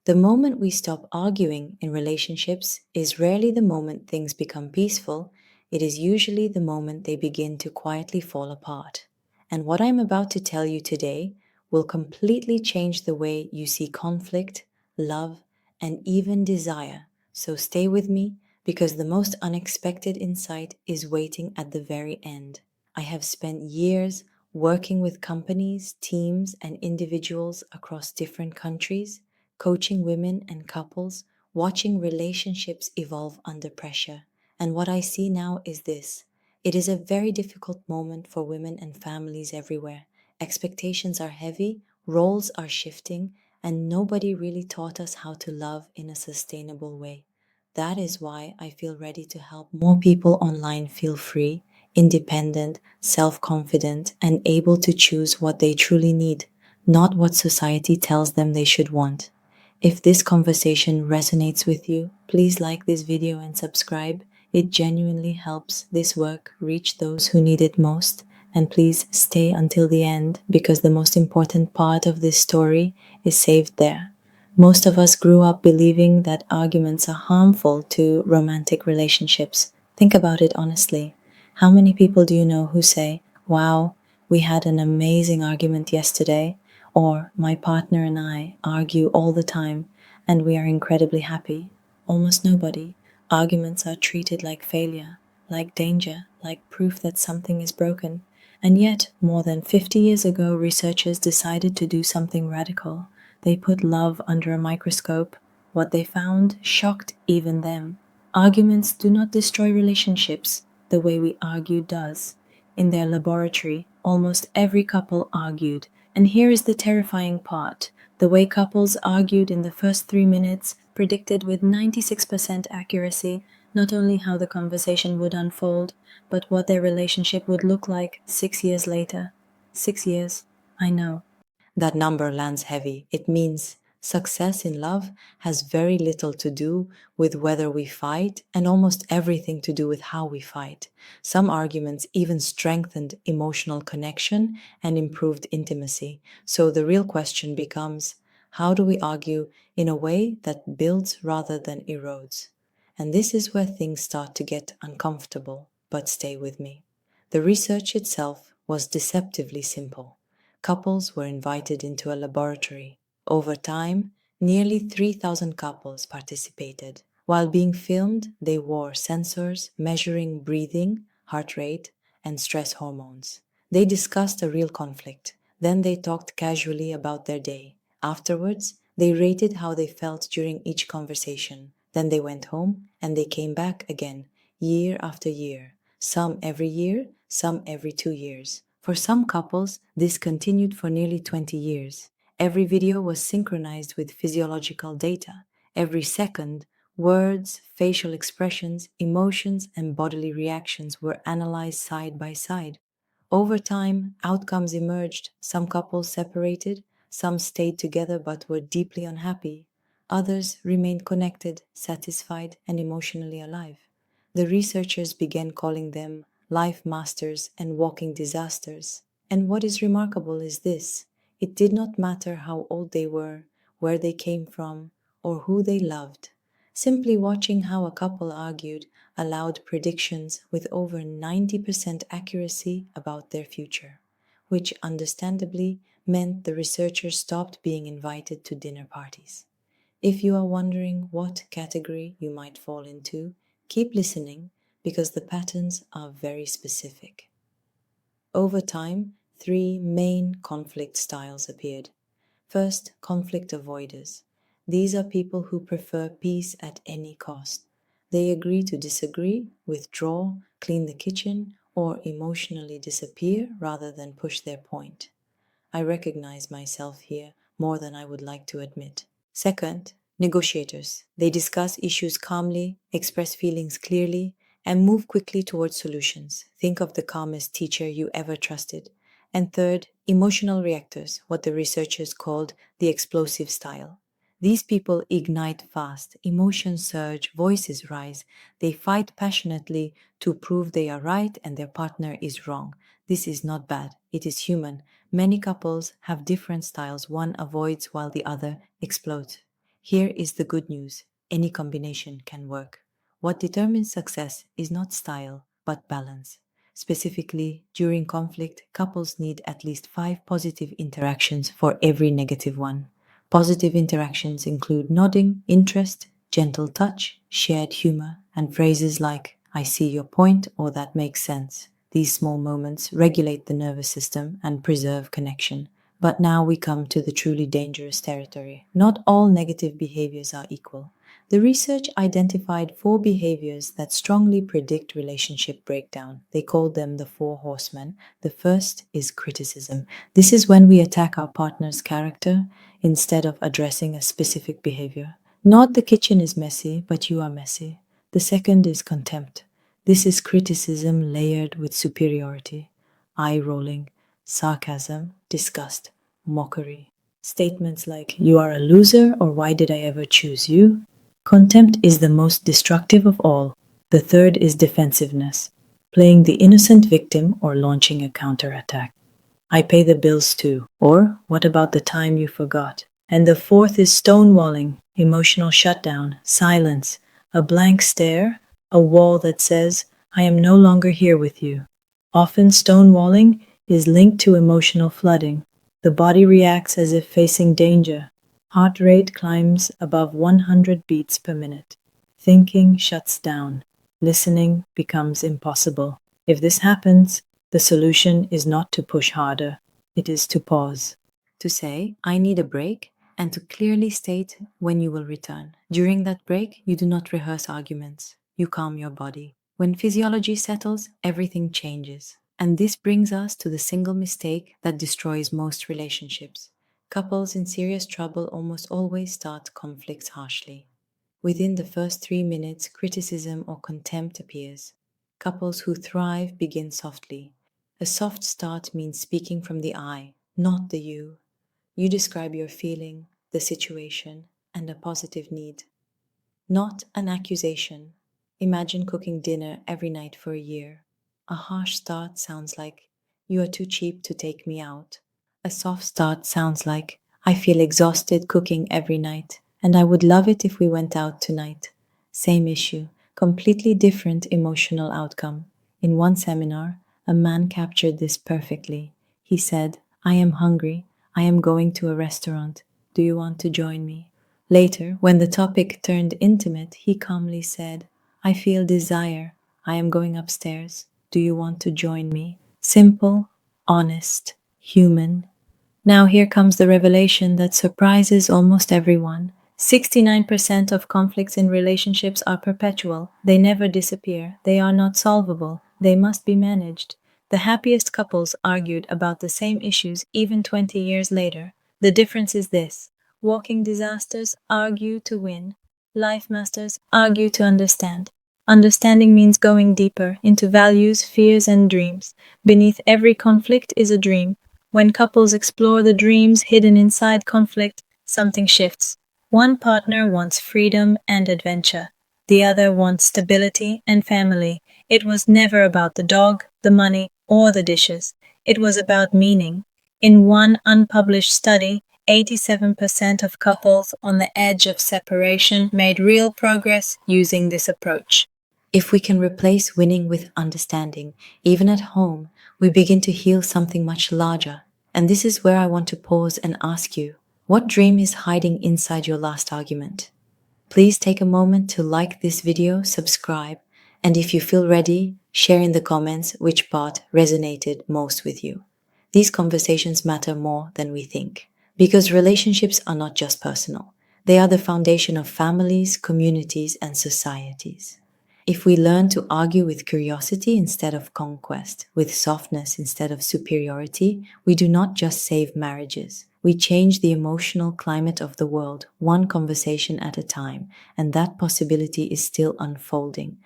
The moment we stop arguing in relationships is rarely the moment things become peaceful, it is usually the moment they begin to quietly fall apart. And what I'm about to tell you today will completely change the way you see conflict, love, and even desire. So stay with me because the most unexpected insight is waiting at the very end. I have spent years working with companies, teams, and individuals across different countries, coaching women and couples, watching relationships evolve under pressure. And what I see now is this: it is a very difficult moment for women and families everywhere. Expectations are heavy, roles are shifting, and nobody really taught us how to love in a sustainable way. That is why I feel ready to help more people online feel free, independent, self confident, and able to choose what they truly need, not what society tells them they should want. If this conversation resonates with you, please like this video and subscribe. It genuinely helps this work reach those who need it most. And please stay until the end because the most important part of this story is saved there. Most of us grew up believing that arguments are harmful to romantic relationships. Think about it honestly. How many people do you know who say, "Wow, we had an amazing argument yesterday," or "My partner and I argue all the time and we are incredibly happy"? Almost nobody. Arguments are treated like failure, like danger, like proof that something is broken. And yet, more than 50 years ago, researchers decided to do something radical. They put love under a microscope. What they found shocked even them. Arguments do not destroy relationships the way we argue does. In their laboratory, almost every couple argued. And here is the terrifying part: the way couples argued in the first 3 minutes predicted with 96% accuracy not only how the conversation would unfold, but what their relationship would look like 6 years later. 6 years, I know. That number lands heavy. It means success in love has very little to do with whether we fight and almost everything to do with how we fight. Some arguments even strengthened emotional connection and improved intimacy. So the real question becomes, how do we argue in a way that builds rather than erodes? And this is where things start to get uncomfortable, but stay with me. The research itself was deceptively simple. Couples were invited into a laboratory. Over time, nearly 3,000 couples participated. While being filmed, they wore sensors measuring breathing, heart rate, and stress hormones. They discussed a real conflict. Then they talked casually about their day. Afterwards, they rated how they felt during each conversation. Then they went home and they came back again, year after year. Some every year, some every 2 years. For some couples, this continued for nearly 20 years. Every video was synchronized with physiological data. Every second, words, facial expressions, emotions, and bodily reactions were analyzed side by side. Over time, outcomes emerged. Some couples separated, some stayed together but were deeply unhappy. Others remained connected, satisfied, and emotionally alive. The researchers began calling them life masters and walking disasters. And what is remarkable is this: it did not matter how old they were, where they came from, or who they loved. Simply watching how a couple argued allowed predictions with over 90% accuracy about their future, which understandably meant the researchers stopped being invited to dinner parties. If you are wondering what category you might fall into, keep listening because the patterns are very specific. Over time, three main conflict styles appeared. First, conflict avoiders. These are people who prefer peace at any cost. They agree to disagree, withdraw, clean the kitchen, or emotionally disappear rather than push their point. I recognize myself here more than I would like to admit. Second, negotiators. They discuss issues calmly, express feelings clearly, and move quickly towards solutions. Think of the calmest teacher you ever trusted. And third, emotional reactors, what the researchers called the explosive style. These people ignite fast, emotions surge, voices rise. They fight passionately to prove they are right and their partner is wrong. This is not bad, it is human. Many couples have different styles. One avoids while the other explodes. Here is the good news: any combination can work. What determines success is not style, but balance. Specifically, during conflict, couples need at least 5 positive interactions for every negative one. Positive interactions include nodding, interest, gentle touch, shared humor, and phrases like, I see your point or that makes sense. These small moments regulate the nervous system and preserve connection. But now we come to the truly dangerous territory. Not all negative behaviors are equal. The research identified 4 behaviors that strongly predict relationship breakdown. They called them the 4 horsemen. The first is criticism. This is when we attack our partner's character instead of addressing a specific behavior. Not the kitchen is messy, but you are messy. The second is contempt. This is criticism layered with superiority, eye rolling, sarcasm, disgust, mockery. Statements like, you are a loser or why did I ever choose you? Contempt is the most destructive of all. The third is defensiveness, playing the innocent victim or launching a counterattack. I pay the bills too. Or, what about the time you forgot? And the fourth is stonewalling, emotional shutdown, silence, a blank stare, a wall that says, I am no longer here with you. Often, stonewalling is linked to emotional flooding. The body reacts as if facing danger. Heart rate climbs above 100 beats per minute. Thinking shuts down. Listening becomes impossible. If this happens, the solution is not to push harder, it is to pause. To say, I need a break, and to clearly state when you will return. During that break, you do not rehearse arguments, you calm your body. When physiology settles, everything changes. And this brings us to the single mistake that destroys most relationships. Couples in serious trouble almost always start conflicts harshly. Within the first 3 minutes, criticism or contempt appears. Couples who thrive begin softly. A soft start means speaking from the I, not the you. You describe your feeling, the situation, and a positive need, not an accusation. Imagine cooking dinner every night for a year. A harsh start sounds like, you are too cheap to take me out. A soft start sounds like, I feel exhausted cooking every night, and I would love it if we went out tonight. Same issue, completely different emotional outcome. In one seminar, a man captured this perfectly. He said, I am hungry. I am going to a restaurant. Do you want to join me? Later, when the topic turned intimate, he calmly said, I feel desire. I am going upstairs. Do you want to join me? Simple, honest, human. Now here comes the revelation that surprises almost everyone. 69% of conflicts in relationships are perpetual. They never disappear. They are not solvable. They must be managed. The happiest couples argued about the same issues even 20 years later. The difference is this: walking disasters argue to win. Life masters argue to understand. Understanding means going deeper into values, fears, and dreams. Beneath every conflict is a dream. When couples explore the dreams hidden inside conflict, something shifts. One partner wants freedom and adventure. The other wants stability and family. It was never about the dog, the money, or the dishes. It was about meaning. In one unpublished study, 87% of couples on the edge of separation made real progress using this approach. If we can replace winning with understanding, even at home, we begin to heal something much larger. And this is where I want to pause and ask you, what dream is hiding inside your last argument? Please take a moment to like this video, subscribe, and if you feel ready, share in the comments which part resonated most with you. These conversations matter more than we think, because relationships are not just personal. They are the foundation of families, communities, and societies. If we learn to argue with curiosity instead of conquest, with softness instead of superiority, we do not just save marriages. We change the emotional climate of the world, one conversation at a time, and that possibility is still unfolding.